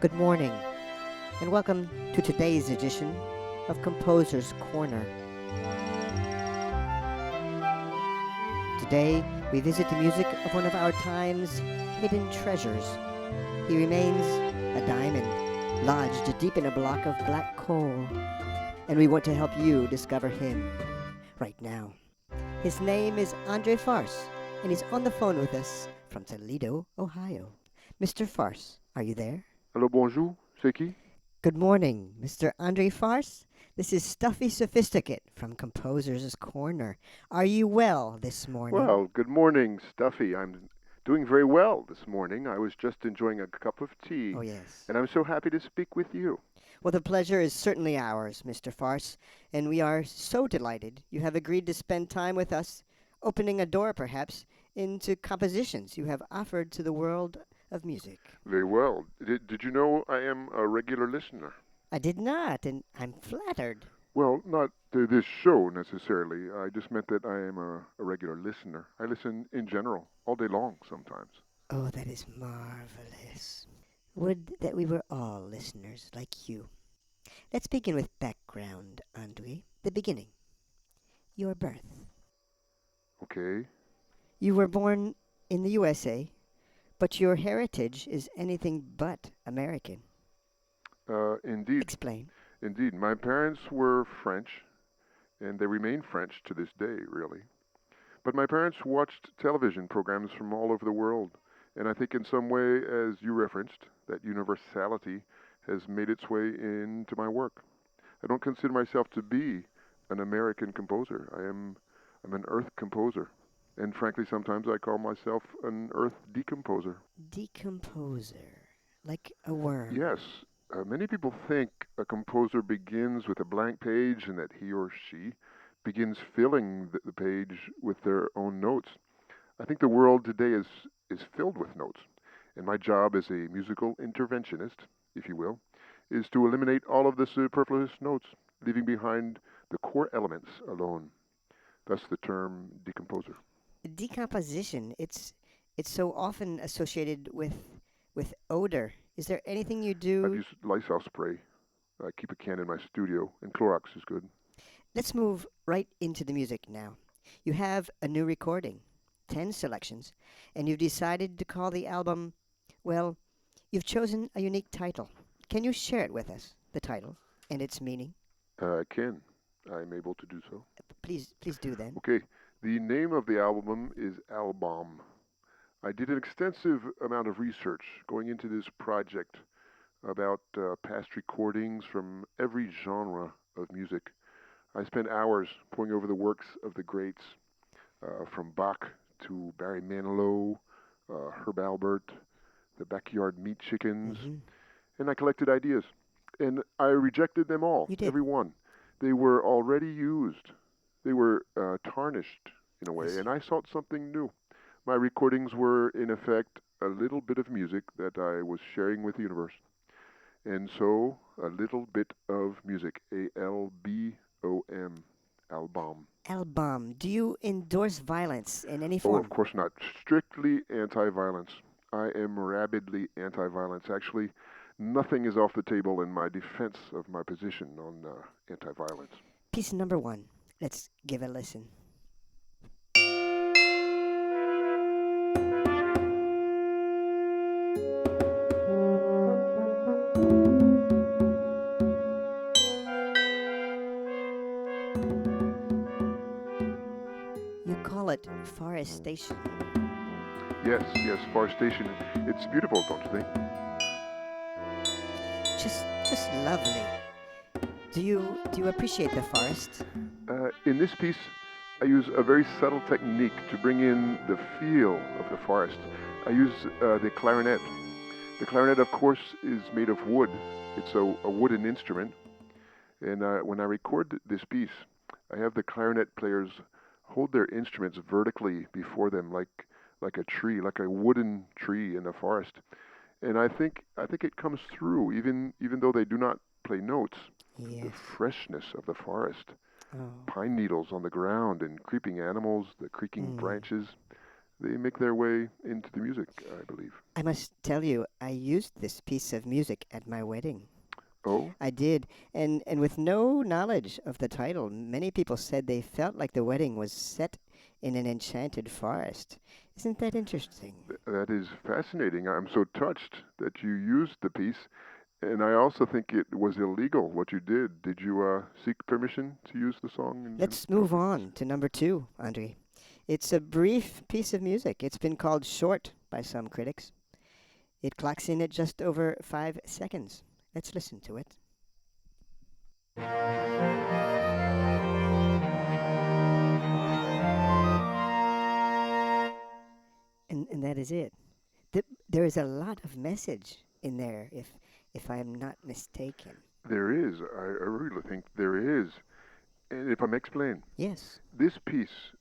Good morning, and welcome to today's edition of Composer's Corner. Today, we visit the music of one of our time's hidden treasures. He remains a diamond, lodged deep in a block of black coal, and we want to help you discover him right now. His name is Andre Farce, and he's on the phone with us from Toledo, Ohio. Mr. Farce, are you there? Hello, bonjour, c'est qui? Good morning, Mr. Andre Farce. This is Stuffy Sophisticate from Composer's Corner. Are you well this morning? Well, good morning, Stuffy. I'm doing very well this morning. I was just enjoying a cup of tea, Oh, yes. and I'm so happy to speak with you. Well, the pleasure is certainly ours, Mr. Farce, and we are so delighted you have agreed to spend time with us, opening a door, perhaps, into compositions you have offered to the world of music. Very well. Did you know I am a regular listener? I did not, and I'm flattered. Well, not to this show necessarily. I just meant that I am a regular listener. I listen in general, all day long sometimes. Oh, that is marvelous. Would that we were all listeners like you. Let's begin with background, Andre. The beginning. Your birth. Okay. You were born in the USA, but your heritage is anything but American. Indeed. Explain. Indeed. My parents were French, and they remain French to this day, really. But my parents watched television programs from all over the world, and I think in some way, as you referenced, that universality has made its way into my work. I don't consider myself to be an American composer. I'm an earth composer. And frankly, sometimes I call myself an earth decomposer. Decomposer. Like a worm. Yes, many people think a composer begins with a blank page and that he or she begins filling the page with their own notes. I think the world today is filled with notes, and my job as a musical interventionist, if you will, is to eliminate all of the superfluous notes, leaving behind the core elements alone. Thus the term decomposer. Decomposition. It's so often associated with odor. Is there anything you I've do? used Lysol spray. I keep a can in my studio, and Clorox is good. Let's move right into the music now. You have a new recording, 10 selections, and you've decided to call the album, well, you've chosen a unique title. Can you share it with us, the title and its meaning? I can. I'm able to do so. Please do then. Okay, the name of the album is Album. I did an extensive amount of research going into this project about past recordings from every genre of music. I spent hours poring over the works of the greats, from Bach to Barry Manilow, Herb Albert, the Backyard Meat Chickens, Hmm. and I collected ideas. And I rejected them all, You did. every one. They were already used. They were tarnished in a I way, see. and I sought something new. My recordings were, in effect, a little bit of music that I was sharing with the universe. And so, a little bit of music, ALBOM, album. Album. Do you endorse violence in any Oh, of form? course not. Strictly anti violence. I am rabidly anti violence. Actually, nothing is off the table in my defense of my position on anti violence. Piece number one. Let's give a listen. You call it forestation. Yes, yes, forestation. It's beautiful, don't you think? Just lovely. Do you appreciate the forest? In this piece, I use a very subtle technique to bring in the feel of the forest. I use the clarinet. The clarinet, of course, is made of wood. It's a wooden instrument. And when I record this piece, I have the clarinet players hold their instruments vertically before them, like a tree, like a wooden tree in the forest. And I think it comes through, even though they do not play notes. The Yes. freshness of the forest, Oh. pine needles on the ground and creeping animals, the creaking Mm. branches. they make their way into the music, I believe. I must tell you, I used this piece of music at my wedding. Oh, I did, and with no knowledge of the title, many people said they felt like the wedding was set in an enchanted forest. Isn't that interesting? that is fascinating. I'm so touched that you used the piece, and I also think it was illegal what you did. Did you seek permission to use the song and Let's move perform on to number two, Andre. It's a brief piece of music. It's been called short by some critics. It clocks in at just over 5 seconds. Let's listen to it. And that is it. There is a lot of message in there, if I'm not mistaken. There is. I really think there is. And if I may explain, Yes. this piece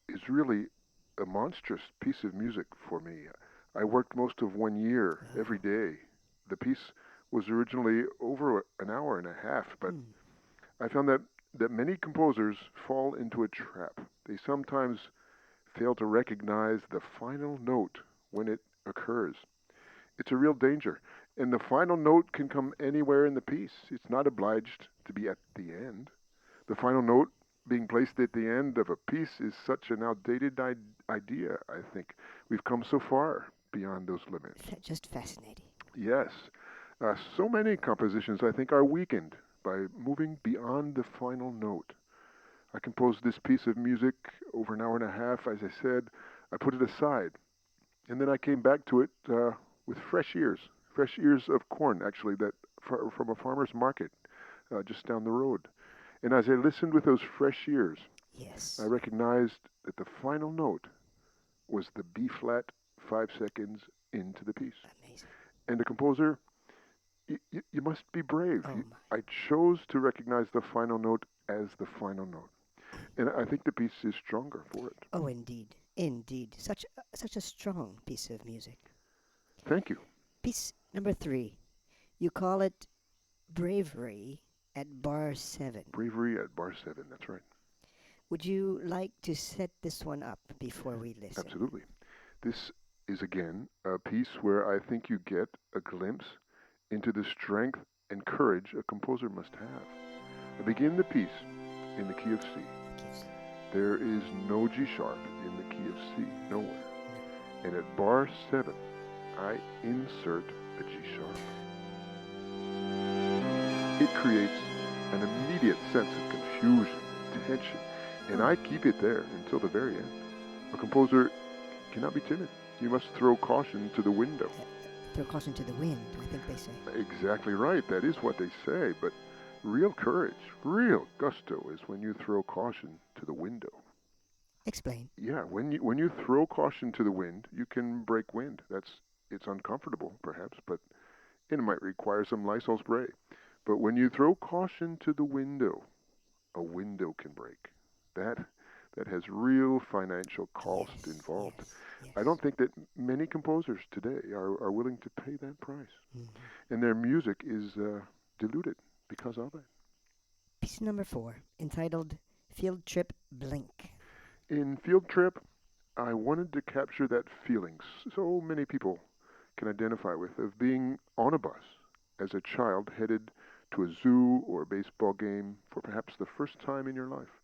is really a monstrous piece of music for me. I worked most of 1 year every day. The piece was originally over an hour and a half, but Hmm. I found that many composers fall into a trap. They sometimes fail to recognize the final note when it occurs. It's a real danger. And the final note can come anywhere in the piece. It's not obliged to be at the end. The final note being placed at the end of a piece is such an outdated idea, I think. We've come so far beyond those limits. Just fascinating. Yes, so many compositions, I think, are weakened by moving beyond the final note. I composed this piece of music over an hour and a half, as I said. I put it aside, and then I came back to it with fresh ears of corn, actually, that from a farmer's market just down the road. And as I listened with those fresh ears, I Yes. recognized that the final note was the B flat 5 seconds into the piece. Amazing. And the composer, you must be brave. Oh my. I chose to recognize the final note as the final note. And I think the piece is stronger for it. Oh, indeed. Indeed. Such a strong piece of music. Thank you. Piece number three. You call it Bravery at Bar 7. Bravery at Bar 7, that's right. Would you like to set this one up before we listen? Absolutely. This is again a piece where I think you get a glimpse into the strength and courage a composer must have. I begin the piece in the key of C. Yes. There is no G sharp in the key of C, nowhere. And at bar 7, I insert a G sharp. It creates an immediate sense of confusion, tension, and I keep it there until the very end. A composer cannot be timid. You must throw caution to the window. Throw caution to the wind, I think they say. Exactly right. That is what they say. But real courage, real gusto is when you throw caution to the window. Explain. Yeah, when you throw caution to the wind, you can break wind. It's uncomfortable, perhaps, but it might require some Lysol spray. But when you throw caution to the window, a window can break. That has real financial cost Yes, involved. yes. I don't think that many composers today are willing to pay that price. Mhm. And their music is diluted because of it. Piece number 4, entitled Field Trip Blink. In Field Trip, I wanted to capture that feeling so many people can identify with of being on a bus as a child headed to a zoo or a baseball game for perhaps the first time in your life.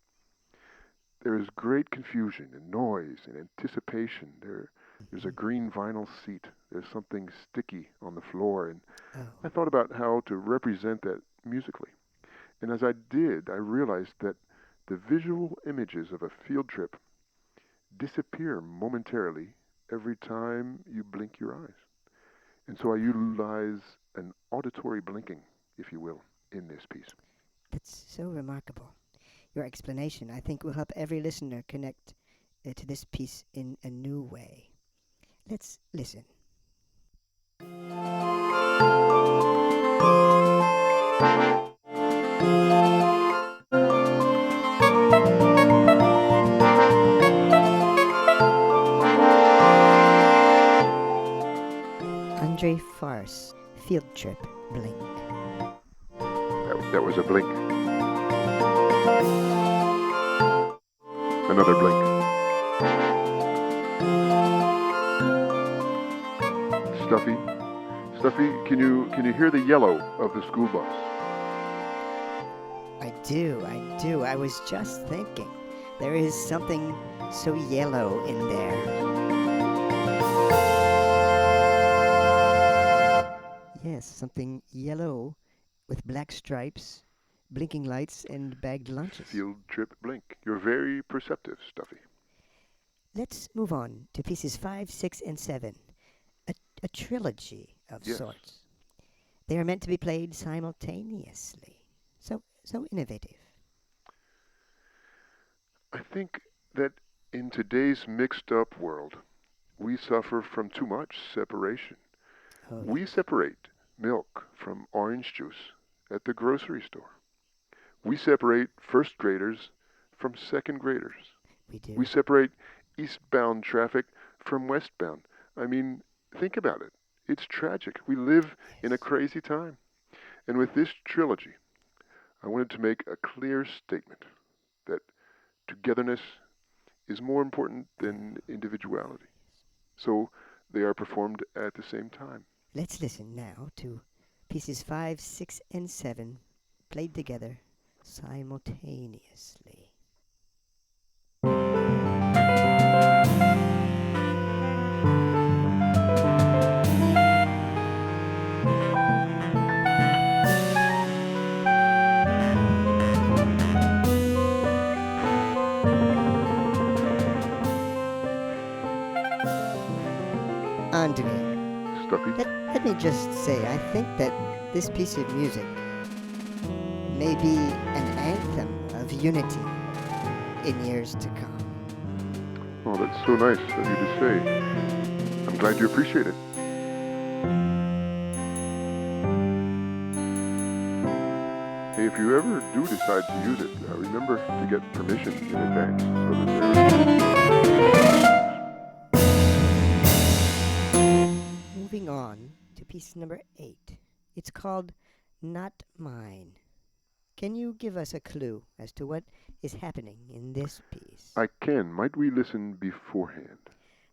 There is great confusion and noise and anticipation. There's a green vinyl seat. There's something sticky on the floor. And I Oh, thought about how to represent that musically. And as I did, I realized that the visual images of a field trip disappear momentarily every time you blink your eyes. And so I utilize an auditory blinking, if you will, in this piece. that's so remarkable. Your explanation, I think, will help every listener connect to this piece in a new way. Let's listen. Andre Farce, Field Trip Blink. That was a blink. Another blink. Stuffy. Stuffy, can you hear the yellow of the school bus? I do. I was just thinking. There is something so yellow in there. Yes, something yellow with black stripes, blinking lights, and bagged lunches. Field trip blink. You're very perceptive, Stuffy. Let's move on to pieces 5, 6, and 7. A, a trilogy of Yes. sorts. They are meant to be played simultaneously. So innovative. I think that in today's mixed up world, we suffer from too much separation. Oh, We yes. separate milk from orange juice at the grocery store. We separate first graders from second graders. We do. We separate eastbound traffic from westbound. I mean, think about it. It's tragic. We live in a Yes. crazy time. And with this trilogy, I wanted to make a clear statement that togetherness is more important than individuality. So they are performed at the same time. Let's listen now to pieces 5, 6, and 7 played together simultaneously. Andre, Stuffy? let me just say, I think that this piece of music may be an anthem of unity in years to come. Oh, that's so nice of you to say. I'm glad you appreciate it. Hey, if you ever do decide to use it, remember to get permission in advance so that Moving on to piece number 8. It's called Not Mine. Can you give us a clue as to what is happening in this piece? I can. Might we listen beforehand?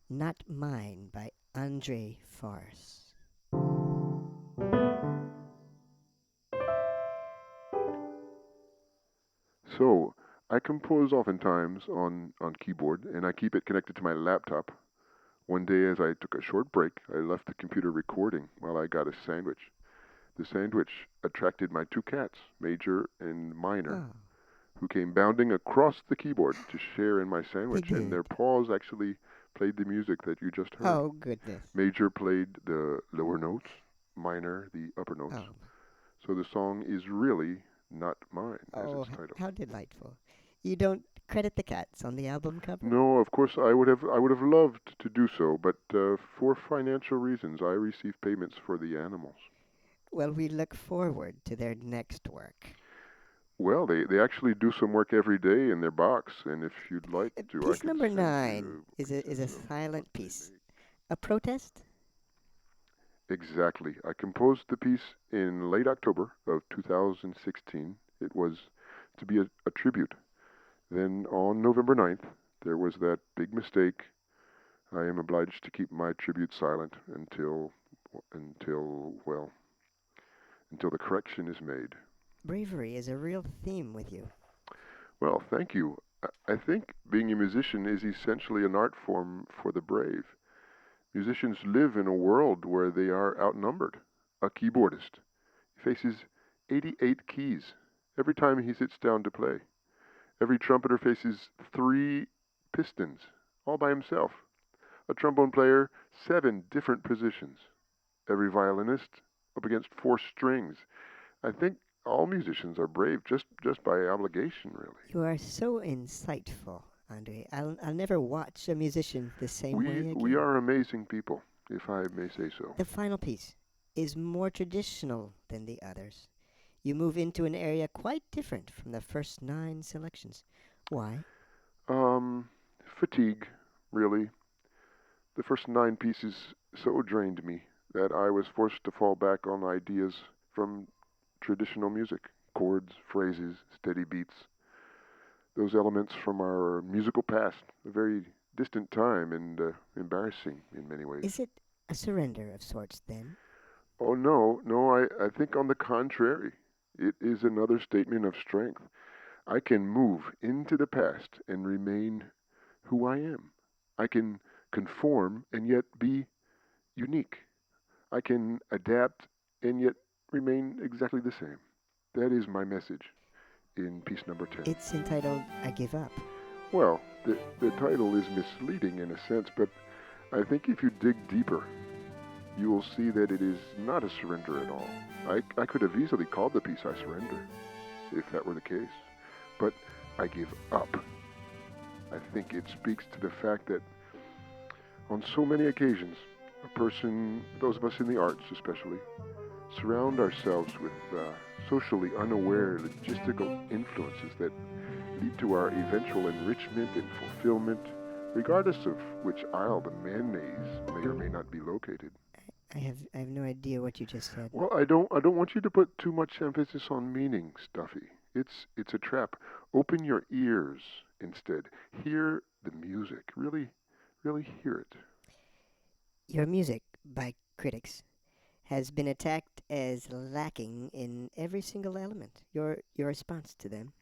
Not Mine by Andre Farce. So, I compose oftentimes on keyboard, and I keep it connected to my laptop. One day, as I took a short break, I left the computer recording while I got a sandwich. The sandwich attracted my two cats, Major and Minor, Oh, who came bounding across the keyboard to share in my sandwich, and their did. paws actually played the music that you just heard. Oh, goodness. Major played the lower notes, Minor the upper notes. Oh, So the song is really not mine, as oh, its title. how delightful. You don't credit the cats on the album cover? No, of course I would have loved to do so, but for financial reasons, I receive payments for the animals. Well, we look forward to their next work. Well, they actually do some work every day in their box, and if you'd like to, I Piece could number send 9 you is a pieces of what silent they piece. make. A protest? Exactly. I composed the piece in late October of 2016. It was to be a tribute. Then on November 9th, there was that big mistake. I am obliged to keep my tribute silent until well, until the correction is made. Bravery is a real theme with you. Well, thank you. I think being a musician is essentially an art form for the brave. Musicians live in a world where they are outnumbered. A keyboardist faces 88 keys every time he sits down to play. Every trumpeter faces 3 pistons all by himself. A trombone player, 7 different positions. Every violinist up against 4 strings. I think all musicians are brave just by obligation, really. You are so insightful, Andre. I'll never watch a musician the same way We again. are amazing people, if I may say so. The final piece is more traditional than the others. You move into an area quite different from the first 9 selections. Why? Um, Fatigue, really. The first 9 pieces so drained me that I was forced to fall back on ideas from traditional music, chords, phrases, steady beats, those elements from our musical past, a very distant time and embarrassing in many ways. Is it A surrender of sorts, then. Oh, no, no, I think on the contrary. It is another statement of strength. I can move into the past and remain who I am. I can conform and yet be unique. I can adapt and yet remain exactly the same. That is my message in piece number 10. It's entitled I Give Up. Well, the title is misleading in a sense, but I think if you dig deeper, you will see that it is not a surrender at all. I could have easily called the piece I Surrender, if that were the case. But I give up. I think it speaks to the fact that on so many occasions, a person, those of us in the arts especially, surround ourselves with socially unaware logistical influences that lead to our eventual enrichment and fulfillment, regardless of which aisle the mayonnaise may or may not be located. I have no idea what you just said. Well, I don't want you to put too much emphasis on meaning, Stuffy. It's a trap. Open your ears instead. Hear the music. Really hear it. Your music, by critics, has been attacked as lacking in every single element. Your response to them.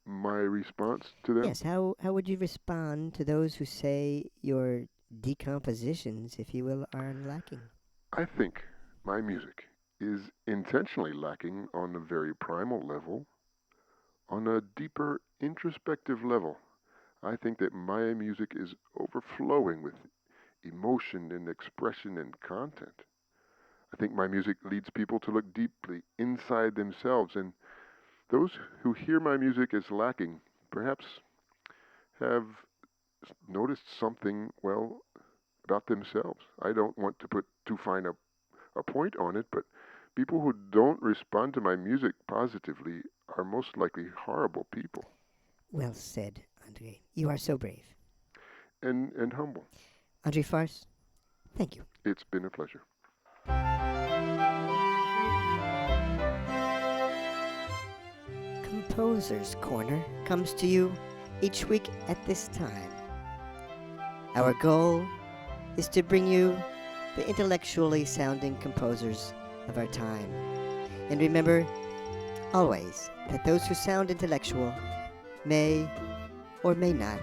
My response to them? Yes, how would you respond to those who say your decompositions, if you will, are lacking? I think my music is intentionally lacking on a very primal level, on a deeper introspective level. I think that my music is overflowing with emotion and expression and content. I think my music leads people to look deeply inside themselves, and those who hear my music as lacking perhaps have noticed something, well, about themselves. I don't want to put too fine a point on it, but people who don't respond to my music positively are most likely horrible people Well said, Andre. You are so brave. and humble. Andre Farce, thank you. It's been a pleasure. Composer's Corner comes to you each week at this time. Our goal is to bring you the intellectually sounding composers of our time. And remember always that those who sound intellectual may or may not